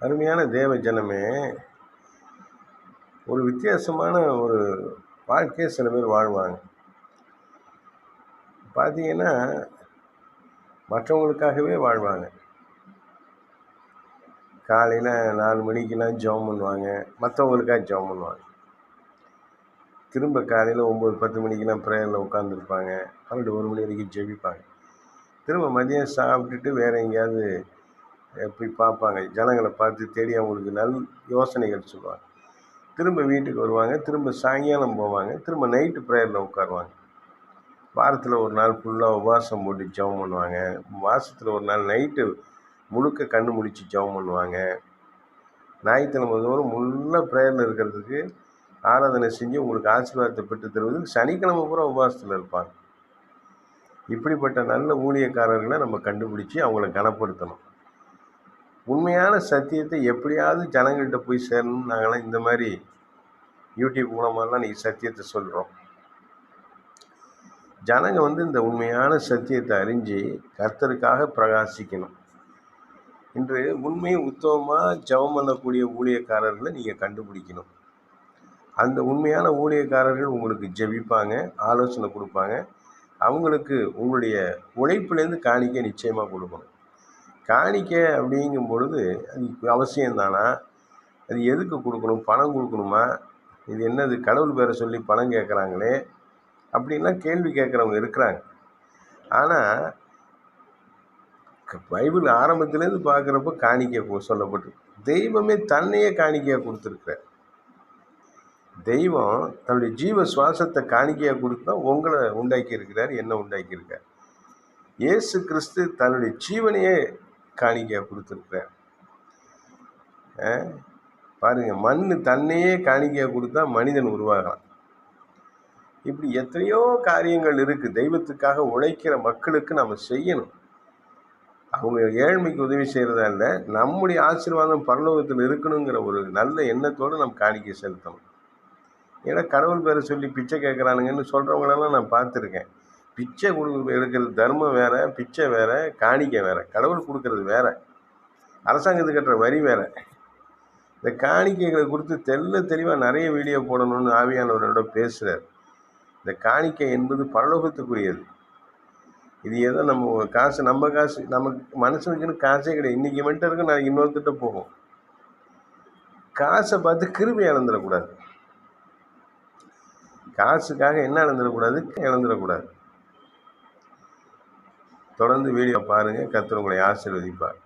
அருமையான தேவ ஜனமே, ஒரு வித்தியாசமான ஒரு வாழ்க்கையை சில பேர் வாழ்வாங்க. பார்த்தீங்கன்னா, மற்றவங்களுக்காகவே வாழ்வாங்க. காலையில் 4 மணிக்கெல்லாம் ஜெபம் பண்ணுவாங்க, மற்றவங்களுக்காக ஜெபம் பண்ணுவாங்க. திரும்ப காலையில் 9, 10 மணிக்கெல்லாம் ப்ரேயரில் உட்காந்துருப்பாங்க. 12, 1 மணி வரைக்கும் ஜெபிப்பாங்க. திரும்ப மதியம் சாப்பிட்டுட்டு வேறு எங்கேயாவது போய் பார்ப்பாங்க. ஜனங்களை பார்த்து தேடி அவங்களுக்கு யோசனைகள் சொல்லுவாங்க. திரும்ப வீட்டுக்கு வருவாங்க, திரும்ப சாயங்காலம் போவாங்க, திரும்ப நைட்டு ப்ரேயரில் உட்காருவாங்க. வாரத்தில் ஒரு நாள் ஃபுல்லாக உபவாசம் போட்டு ஜெபம் பண்ணுவாங்க. மாதத்தில் ஒரு நாள் நைட்டு முழுக்க கண்ணு முழிச்சு ஜெபம் பண்ணுவாங்க. ஞாயிற்றுக்கிழமை தோறும் முழுக்க ப்ரேயரில் இருக்கிறதுக்கு ஆராதனை செஞ்சு உங்களுக்கு ஆசீர்வாதத்தை பெற்று தருவதுக்கு சனிக்கிழமை பூரா உபவாசத்தில் இருப்பாங்க. இப்படிப்பட்ட நல்ல ஊழியக்காரர்களை நம்ம கண்டுபிடிச்சி அவங்கள கனப்படுத்தணும். உண்மையான சத்தியத்தை எப்படியாவது ஜனங்கள்கிட்ட போய் சேரணும்னு நாங்களாம் இந்த மாதிரி யூடியூப் மூலமாகலாம் நீங்கள் சத்தியத்தை சொல்கிறோம். ஜனங்க இந்த உண்மையான சத்தியத்தை அறிஞ்சு கர்த்தருக்காக பிரகாசிக்கணும். இன்று உண்மையும் உத்தமமாக ஜெபம் பண்ணக்கூடிய ஊழியக்காரர்களை நீங்கள் கண்டுபிடிக்கணும். அந்த உண்மையான ஊழியக்காரர்கள் உங்களுக்கு ஜெபிப்பாங்க, ஆலோசனை கொடுப்பாங்க. அவங்களுக்கு உங்களுடைய உழைப்புலேருந்து காணிக்கை நிச்சயமாக கொடுக்கணும். காணிக்கை அப்படிங்கும் பொழுது அது அவசியம்தானா? அது எதுக்கு கொடுக்கணும்? பணம் கொடுக்கணுமா? இது என்னது கடவுள் பேரை சொல்லி பணம் கேட்குறாங்களே அப்படின்லாம் கேள்வி கேட்குறவங்க இருக்கிறாங்க. ஆனால் பைபிள் ஆரம்பத்துலேருந்து பார்க்குறப்ப காணிக்கை சொல்லப்பட்டிருக்கு. தெய்வமே தன்னையே காணிக்கையாக கொடுத்துருக்குறார். தெய்வம் தன்னுடைய ஜீவ சுவாசத்தை காணிக்கையாக கொடுத்து தான் உங்களை உண்டாக்கி இருக்கிறார், என்ன உண்டாக்கியிருக்கார். இயேசு கிறிஸ்து தன்னுடைய ஜீவனையே காணிக்கையாக கொடுத்துருக்கிறார். பாருங்க, மண் தன்னையே காணிக்கையாக கொடுத்தா மனிதன் உருவாகலாம். இப்படி எத்தனையோ காரியங்கள் இருக்கு. தெய்வத்துக்காக உழைக்கிற மக்களுக்கு நம்ம செய்யணும். அவங்க ஏழ்மைக்கு உதவி செய்கிறதா இல்லை, நம்முடைய ஆசீர்வாதம் பரலோகத்தில் இருக்கணுங்கிற ஒரு நல்ல எண்ணத்தோடு நம்ம காணிக்கை செலுத்தணும். ஏன்னா கடவுள் பேரை சொல்லி பிச்சை கேட்குறானுங்கன்னு சொல்கிறவங்களெல்லாம் நான் பார்த்துருக்கேன். பிச்சை எடுக்கிறது தர்மம் வேற, பிச்சை வேற, காணிக்கை வேற. கடவுள் கொடுக்கறது வேற, அரசாங்கத்துக்கு கட்டுற வரி வேற. இந்த காணிக்கைகளை குறித்து தெளிவாக நிறைய வீடியோ போடணும்னு ஆவியானவரோட பேசுகிறார். இந்த காணிக்கை என்பது பரலோகத்துக்குரியது. இது ஏதோ நம்ம காசு நமக்கு மனுஷனுக்குன்னு காசே கிடையாது. இன்றைக்கி மட்டும் இருக்கு, நாளைக்கு இன்னொருத்திட்ட போகும். காசை பார்த்து கிருபை இழந்துடக்கூடாது. காசுக்காக என்ன இழந்துடக்கூடாது. தொடர்ந்து வீடியோ பாருங்கள். கர்த்தர் உங்களை ஆசீர்வதிப்பார்.